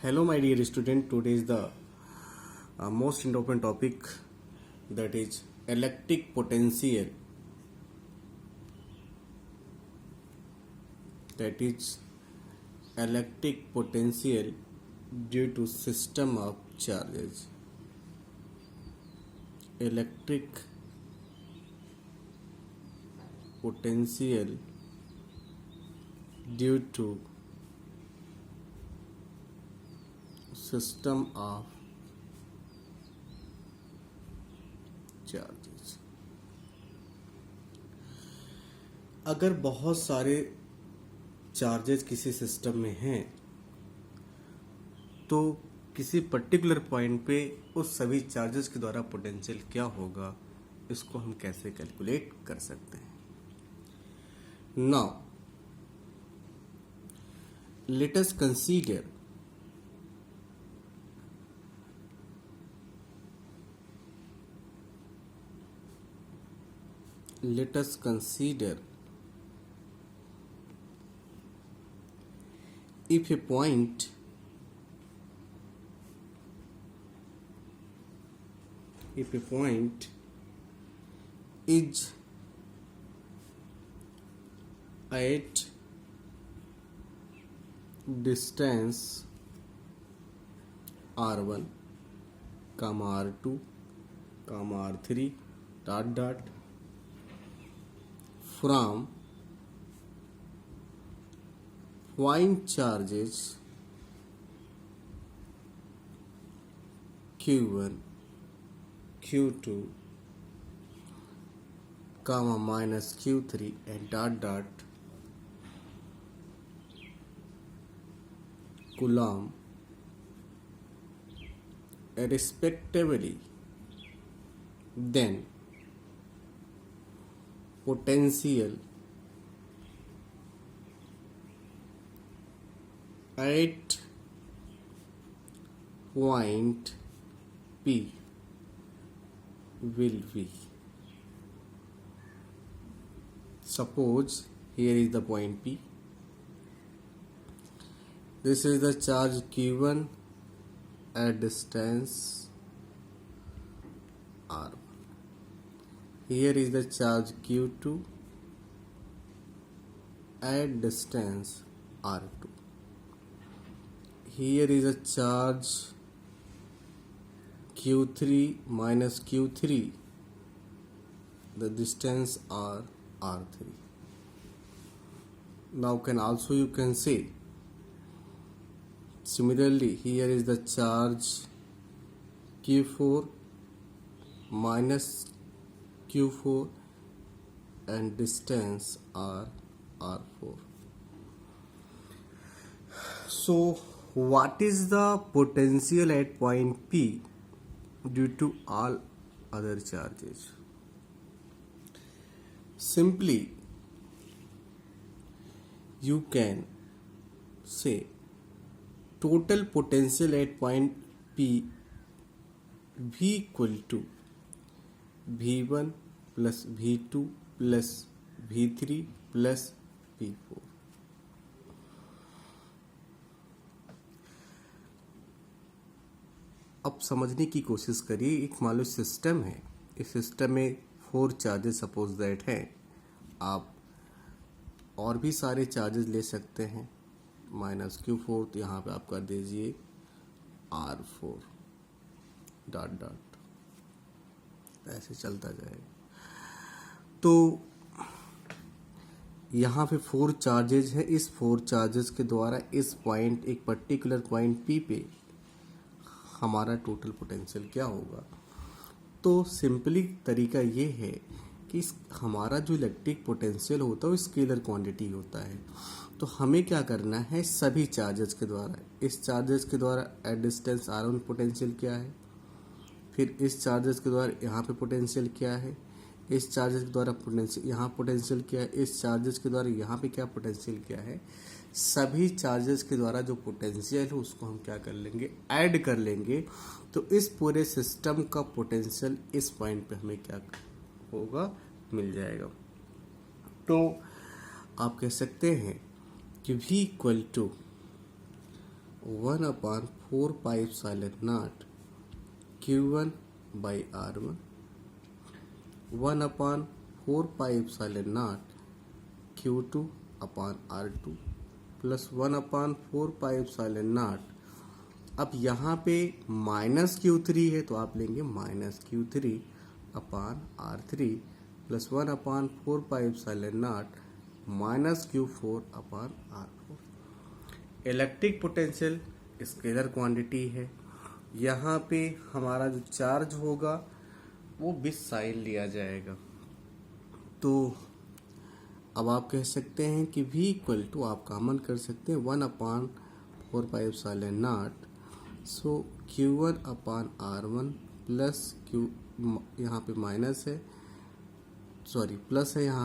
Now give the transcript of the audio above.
Hello, my dear student. Today is the most important topic, that is electric potential. That is electric potential due to system of charges. Electric potential due to system of charges. अगर बहुत सारे charges किसी system में हैं तो किसी particular point पे उस सभी चार्जेस के द्वारा पोटेंशियल क्या होगा, इसको हम कैसे कैलकुलेट कर सकते हैं। Now let us consider if a point is at distance r1 comma r2 comma r3 dot from point charges q1 q2 comma minus q3 and dot coulomb respectively, then potential at point P will be, suppose here is the point P, this is the charge Q1 at distance R1, here is the charge Q2 at distance R2, here is a charge Q3 minus Q3, the distance are R3. Now you can say similarly here is the charge Q4 minus Q4 and distance are R4. So what is the potential at point P due to all other charges? Simply you can say total potential at point P V equal to V1 plus V2 plus V3 plus V4. अब समझने की कोशिश करिए, एक मान लो system है, इस system में 4 चार्जेस सपोज दैट हैं, आप और भी सारे चार्जेस ले सकते हैं, माइनस Q4 तो यहाँ पे आप कर दीजिए R4 डॉट ऐसे चलता जाएगा। तो यहाँ पे 4 चार्जेस है, इस 4 चार्जेस के द्वारा इस पॉइंट, एक पर्टिकुलर पॉइंट P पे हमारा टोटल पोटेंशियल क्या होगा। तो सिंपली तरीका ये है कि हमारा जो इलेक्ट्रिक पोटेंशियल होता है वो स्केलर क्वांटिटी होता है। तो हमें क्या करना है, सभी चार्जेस के द्वारा, इस चार्जेस के द्वारा एट डिस्टेंस R1 पोटेंशियल क्या है, फिर इस चार्जेस के द्वारा यहाँ पे पोटेंशियल क्या है, इस चार्जेस के द्वारा पोटेंशियल यहाँ पोटेंशियल क्या है, इस चार्जेस के द्वारा यहाँ पे क्या पोटेंशियल क्या है, सभी चार्जेस के द्वारा जो पोटेंशियल है उसको हम क्या कर लेंगे, ऐड कर लेंगे। तो इस पूरे सिस्टम का पोटेंशियल इस पॉइंट पे हमें क्या होगा, मिल जाएगा। तो आप कह सकते हैं कि V equal to 1/4πε0 Q1 by R1, 1/4πε0 Q2 upon R2 plus 1/4πε0। अब यहाँ पे -Q3 है तो आप लेंगे -Q3 upon R3 plus 1/4πε0 -Q4 upon R4। Electric potential scalar quantity है। यहाँ पे हमारा जो चार्ज होगा वो बिस साइन लिया जाएगा। तो अब आप कह सकते हैं कि V इक्वल टू, आप कॉमन कर सकते हैं 1/4πε0। सो Q1 upon R1 plus Q, यहाँ पे माइनस है, सॉरी प्लस है यहाँ